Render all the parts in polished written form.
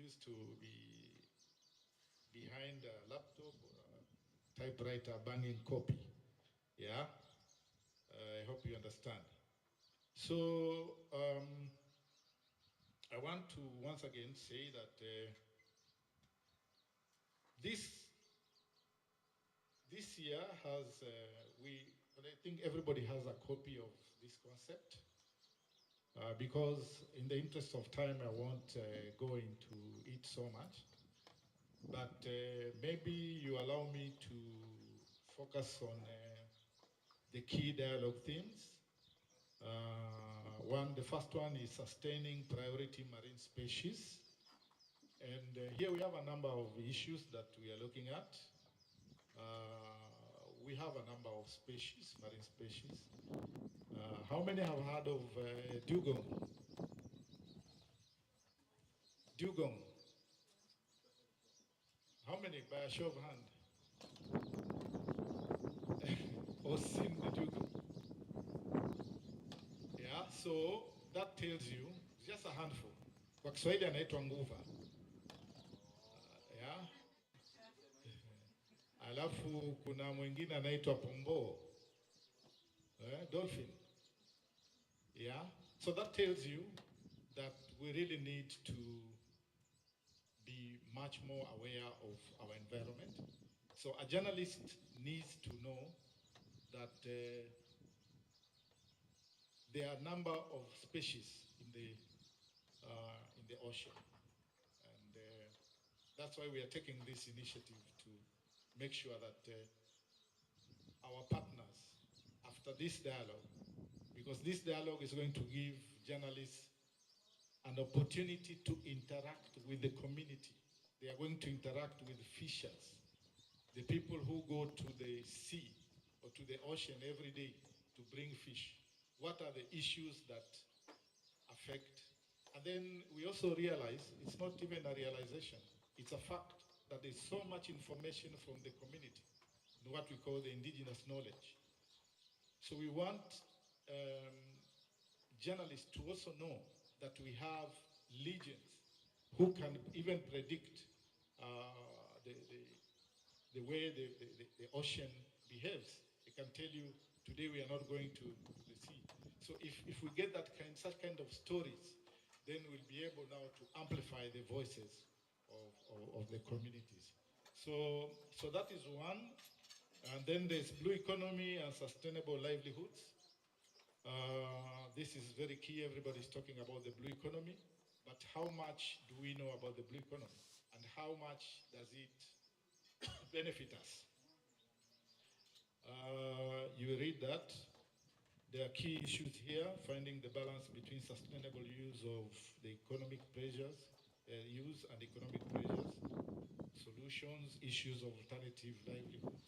used to be behind a laptop or a typewriter banging copy. Yeah, I hope you understand. So I want to once again say that this year has I think everybody has a copy of this concept. Because in the interest of time, I won't go into it so much. But maybe you allow me to focus on the key dialogue themes. The first one is sustaining priority marine species. And here we have a number of issues that we are looking at. We have a number of species, marine species. How many have heard of dugong? Dugong. How many by a show of hand? Or seen the dugong? Yeah, so that tells you just a handful. Kwa Kiswahili anaitwa nguva. Yeah. Alafu kuna mwingine anaitwa pombo. Dolphin. Yeah. So that tells you that we really need to be much more aware of our environment. So a journalist needs to know that there are a number of species in the ocean, and that's why we are taking this initiative to make sure that our partners, after this dialogue, because this dialogue is going to give journalists an opportunity to interact with the community. They are going to interact with fishers, the people who go to the sea or to the ocean every day to bring fish. What are the issues that affect? And then we also realize, it's not even a realization, it's a fact that there's so much information from the community, what we call the indigenous knowledge. So we want journalists to also know that we have legions who can even predict the way the ocean behaves. They can tell you, today we are not going to the sea. So if we get such kind of stories, then we'll be able now to amplify the voices of the communities. So that is one. And then there's blue economy and sustainable livelihoods. This is very key. Everybody's talking about the blue economy, but how much do we know about the blue economy? And how much does it benefit us? You read that. There are key issues here, finding the balance between sustainable use of the economic pressures, use and economic pressures, solutions, issues of alternative livelihoods.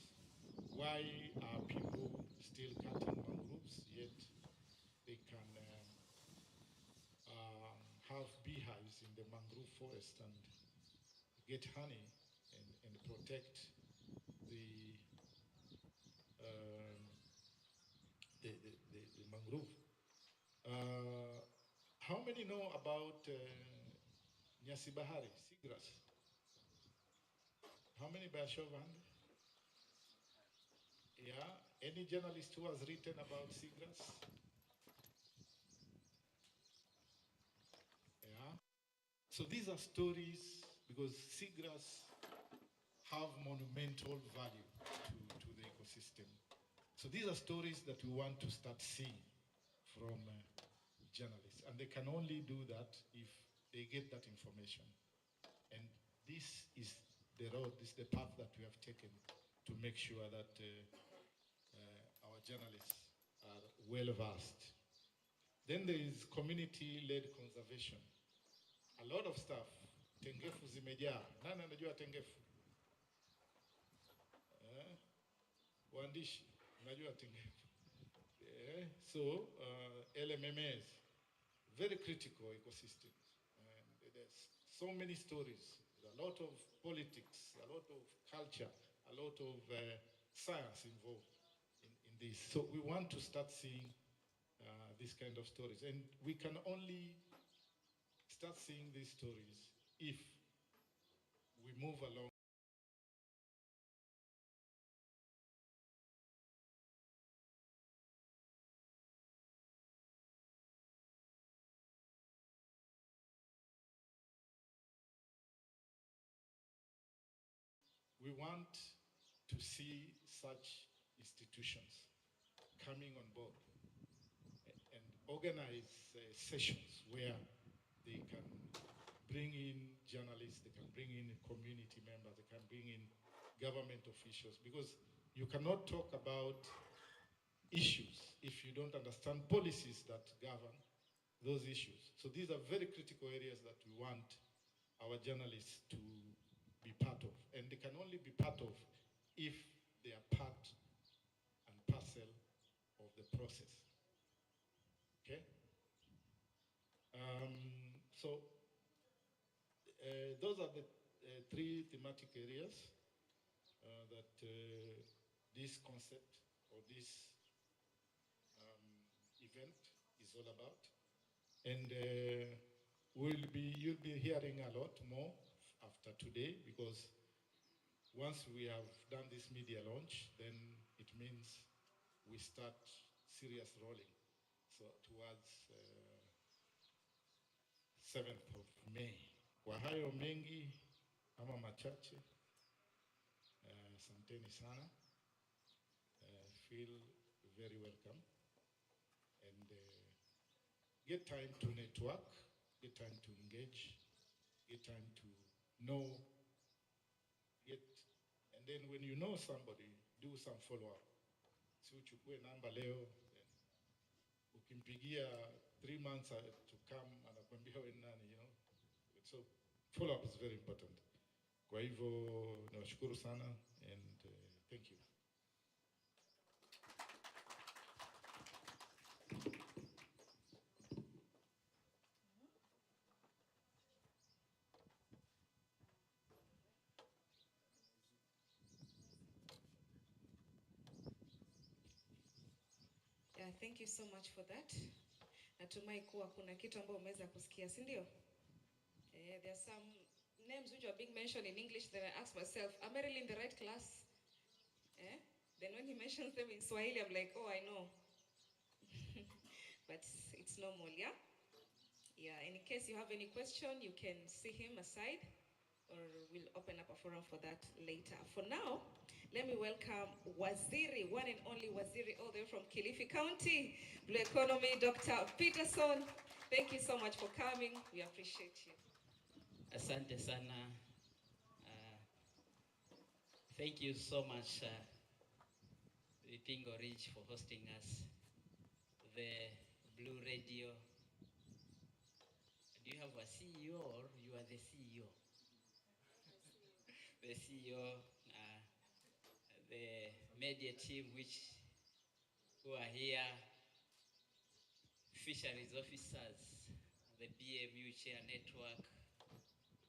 Why are people still cutting mangroves, yet they can have beehives in the mangrove forest and get honey and protect the mangrove. How many know about Nyasi Bahari, seagrass? How many by a show of hand? Yeah, any journalist who has written about seagrass? Yeah. So these are stories because seagrass have monumental value to the ecosystem. So these are stories that we want to start seeing from journalists. And they can only do that if they get that information. And this is the road, this is the path that we have taken to make sure that our journalists are well versed. Then there is community-led conservation. A lot of stuff. Tengefu zimejaa. Nani anajua tengefu? Waandishi, unajua tengefu. So, LMMAs, very critical ecosystems. And there's so many stories, a lot of politics, a lot of culture, a lot of science involved in this. So we want to start seeing these kind of stories. And we can only start seeing these stories if we move along. We want to see such institutions coming on board and organize sessions where they can bring in journalists, they can bring in community members, they can bring in government officials, because you cannot talk about issues if you don't understand policies that govern those issues. So these are very critical areas that we want our journalists to be part of. And they can only be part of if they are part and parcel of the process. Okay? So those are the three thematic areas that this concept or this event is all about. And you'll be hearing a lot more after today, because once we have done this media launch, then it means we start serious rolling. So towards 7th of May. Kwa hayo mengi ama machache, asanteni sana. Feel very welcome, and get time to network, get time to engage, get time to know, and then when you know somebody, do some follow-up. Si uchukue namba leo, ukimpigia 3 months to come, anakuambia wewe nani, you know. So follow-up is very important. Kwa hivyo nawashukuru sana, and thank you. Yeah, thank you so much for that. Natumai kuwa kuna kitu ambayo umeweza kusikia, si ndio? There are some names which are being mentioned in English that I ask myself, am I really in the right class? Then when he mentions them in Swahili, I'm like, oh, I know. But it's normal, yeah? Yeah, and in case you have any question, you can see him aside, or we'll open up a forum for that later. For now, let me welcome Waziri, one and only Waziri, all the way from Kilifi County, Blue Economy, Dr. Peterson. Thank you so much for coming. We appreciate you. Asante sana. Thank you so much, Pingo Ridge, for hosting us. The Blue Radio. Do you have a CEO or you are the CEO? The CEO, the media team who are here, fisheries officers, the BMU Chair Network,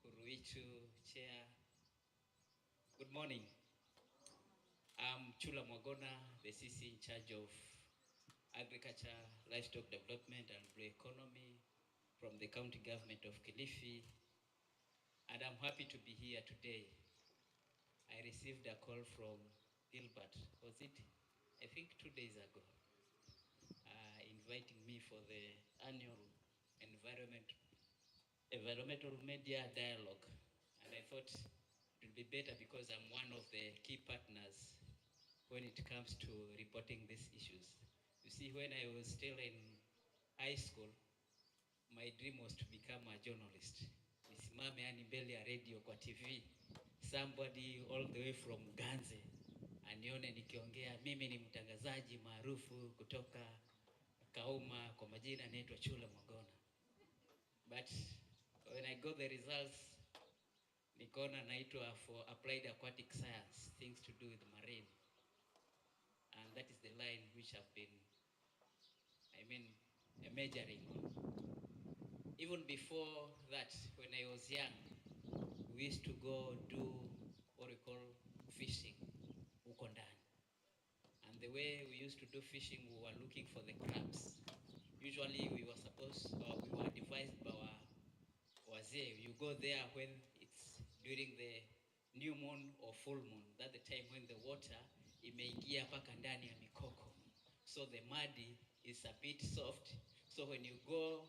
Kuruichu Chair. Good morning. I'm Chula Mwagona, the CC in charge of Agriculture, Livestock Development and Blue Economy from the County Government of Kilifi. And I'm happy to be here today. I received a call from Gilbert, was it? I think 2 days ago, inviting me for the annual environmental media dialogue. And I thought it would be better because I'm one of the key partners when it comes to reporting these issues. You see, when I was still in high school, my dream was to become a journalist. Nisimame yani mbele ya radio kwa TV. Somebody all the way from Ganze anione nikiongea. Mimi ni mtangazaji maarufu kutoka Kauma, kwa majina naitwa Chula Mwagona. But when I got the results, nikaona naitwa for applied aquatic science, things to do with marine. And that is the line which I've been, majoring on. Even before that, when I was young, we used to go do what we call fishing, huko ndani. And the way we used to do fishing, we were looking for the crabs. Usually we were advised by our wazee, you go there when it's during the new moon or full moon. That's the time when the water imeingia paka ndani ya mikoko. So the mud is a bit soft. So when you go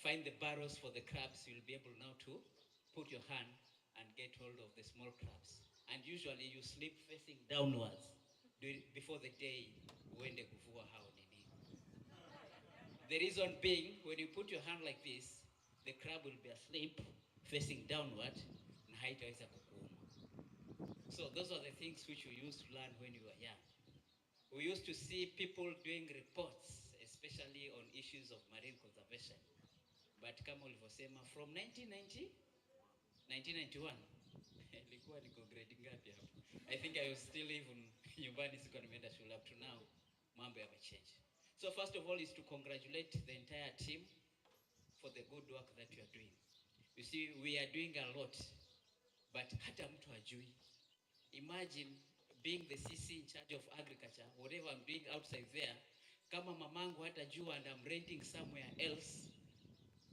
find the burrows for the crabs, you'll be able now to put your hand and get hold of the small crabs. And usually you sleep facing downwards before the day uende kuvua hao nini. The reason being, when you put your hand like this, the crab will be asleep facing downward na haitaweza kukuuma. So those are the things which we used to learn when we were young. We used to see people doing reports, especially on issues of marine conservation. But kama ulivyosema, from 1991 ilikuwa niko grade ngapi hapo? I think I was still even nyumbani, sikuwa nimeenda shule. Up to now mambo yamechange. So first of all is to congratulate the entire team for the good work that you are doing. You see, we are doing a lot, but hata mtu hajui. Imagine being the CC in charge of agriculture, whatever I'm doing outside there, kama mamangu hatajua and I'm renting somewhere else,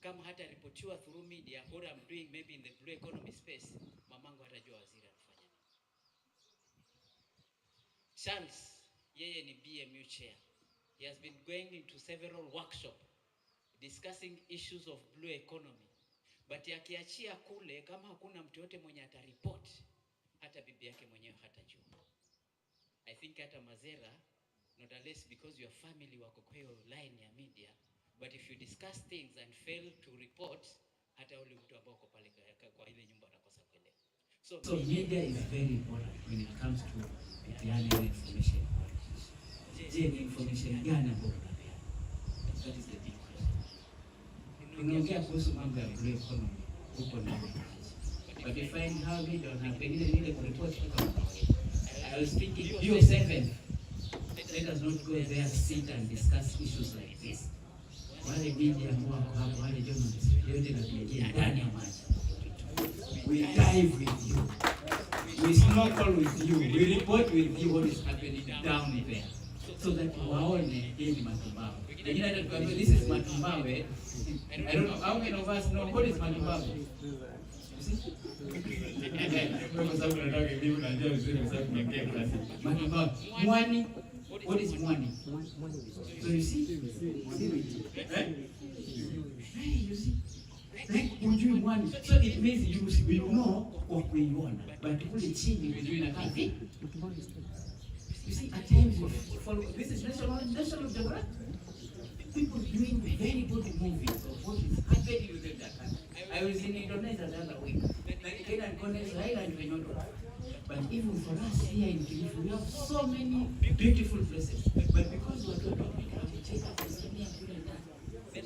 kama hata ripotiwa through media, what I'm doing maybe in the blue economy space, mamangu hatajua waziri anafanya nini. Charles, yeye ni BMU chair. He has been going into several workshops discussing issues of blue economy. But yakiachia kule, kama hakuna mtu yote mwenye ataripot, hata bibi yake mwenyewe hatajua. I think hata Mazera, not unless because your family wako kwa hiyo line ya media, but if you discuss things and fail to report, hata ule mtu ambao uko pale kwa ile nyumba anakosa kuelewa. So media is very important when it comes to peana information. Je, ni information gani ambayo unapeana? That is the big question. Tunaongea kuhusu mambo ya blue economy huko na but we find how we don't have any report kama I was thinking Bio7, let us not go there, sit and discuss issues like this. Wale media ambao hapo, wale journalists yote na kuingia ndani ya maji. We dive with you. We snorkel with you. We report with you what is happening down there. So that waone hii ni Matumbawe. Lakini hata tuambie this is Matumbawe. I don't know how many of us know what is Matumbawe. You see? Kwa sababu nataka hivi unajua vizuri kwa sababu tunaongea klasi. Matumbawe. Mwani. What is mwani? So you see? You see? Like ujui mwani. So it means you know kwa kuiona. But kule chini ujui inakaa vipi? You see, at times we follow. This is National Geographic. People doing very good movies of what is happening within that country. I was in Indonesia the other week. Kenya and Indonesia island we not. But even for us here in Kilifi, we have so many beautiful places. But because we are talking about the check up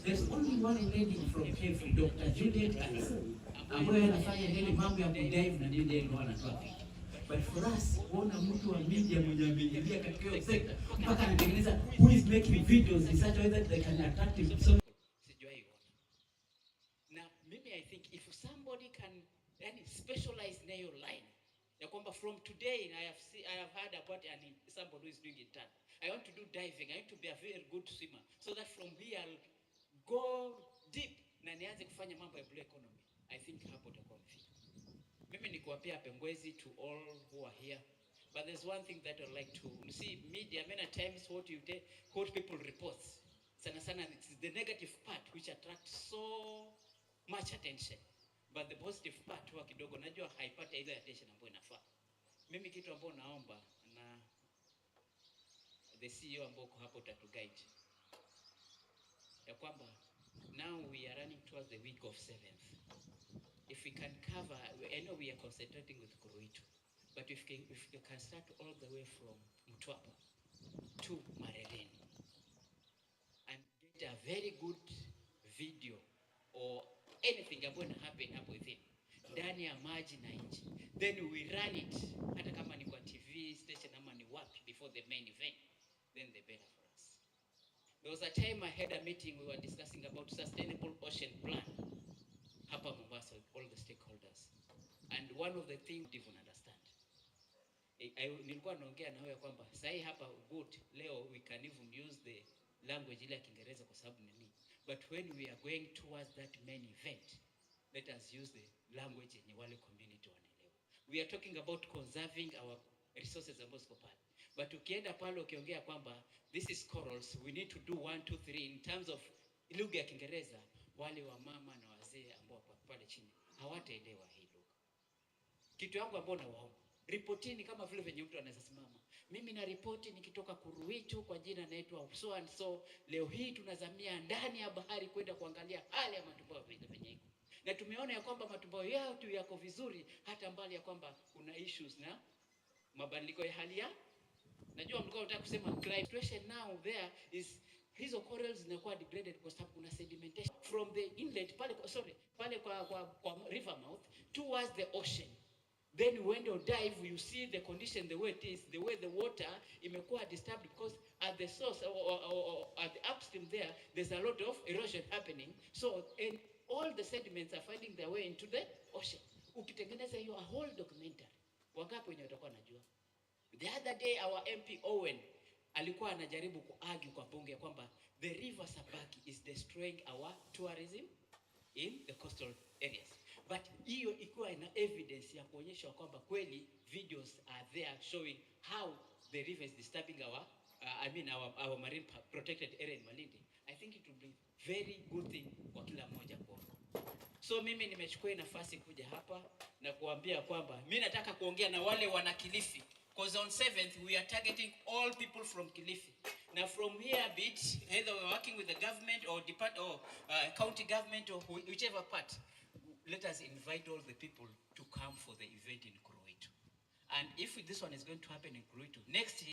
there's only one lady from Kilifi, Dr. Juliet Alice, ambaye anafanya ile mambo ya kudive na ndio ndio anatoa picha. But for us, kuona mtu wa media mwenye ameingia katika hiyo sector mpaka anatengeneza who is making videos in such a way that they can attract him. So sijui na mimi I think if somebody can specialize in your line ya kwamba from today I have heard about somebody who is doing it. I want to do diving. I want to be a very good swimmer so that from here I'll go deep na nianze kufanya mambo ya blue economy. I think hapo utakuwa mfika. Mimi ni kuwapia pongezi to all who are here. But there's one thing that I'd like to see media many times what people report. Sana it's the negative part which attracts so much attention. But the positive part huwa kidogo najua haipata ile attention ambayo inafaa. Mimi kitu ambacho naomba na the CEO ambao hapo utatuguide. Ya kwamba now we are running towards the week of 7th. If we can cover, I know we are concentrating with Kuruitu, but if we can start all the way from Mtwapa to Marereni and get a very good video or anything about to happen up with it, ndani ya maji na nje, then we run it, hata kama ni kwa TV station ama ni wapi before the main event, then the better for us. There was a time I had a meeting, we were discussing about sustainable ocean plan. Hapa Mombasa with all the stakeholders. And one of the things you don't understand. Nilikuwa naongea na wewe kwamba sahi hapa good leo we can even use the language ile ya Kiingereza kwa sababu nini. But when we are going towards that main event, let us use the language yenye wale community wanaelewa. We are talking about conserving our resources ambazo ziko pale. But ukienda pale ukiongea kwamba this is corals, we need to do 1 2 3 in terms of lugha ya Kiingereza, wale wa mama na wazee ambao pale chini hawataelewa hii lugha. Kitu yangu ambao nawaomba, ripotini kama vile venye mtu anaweza simama. Mimi na ripoti nikitoka Kuruitu kwa jina naitwa so and so, leo hii tunazamia ndani ya bahari kwenda kuangalia hali ya matumbawe vile venye iko. Na tumeona ya kwamba matumbawe yao tu yako vizuri, hata mbali ya kwamba kuna issues na mabadiliko ya hali ya. Najua mlikuwa unataka kusema climate situation now there is hizo corals zinakuwa degraded kwa sababu kuna sedimentation from the inlet pale kwa river mouth towards the ocean. Then when you dive, you see the condition, the way it is, the way the water imekuwa disturbed because at the source or at the upstream there's a lot of erosion happening. So and all the sediments are finding their way into the ocean. Ukitengeneza hiyo a whole documentary, wangapi wenye watakuwa najua? The other day our MP Owen alikuwa anajaribu kuargue kwa bunge kwamba the river Sabaki is destroying our tourism in the coastal areas. But hiyo ikiwa ina evidence ya kuonyesha kwamba kweli videos are there showing how the river is disturbing our our marine protected area in Malindi, I think it would be very good thing kwa kila mmoja kuona. So mimi nimechukua nafasi kuja hapa na kuambia kwamba mimi nataka kuongea na wale wana Kilifi, because on 7th we are targeting all people from Kilifi. Now from here bit either we're working with the government or county government or whichever part, let us invite all the people to come for the event in Kuruitu. And if this one is going to happen in Kuruitu next year,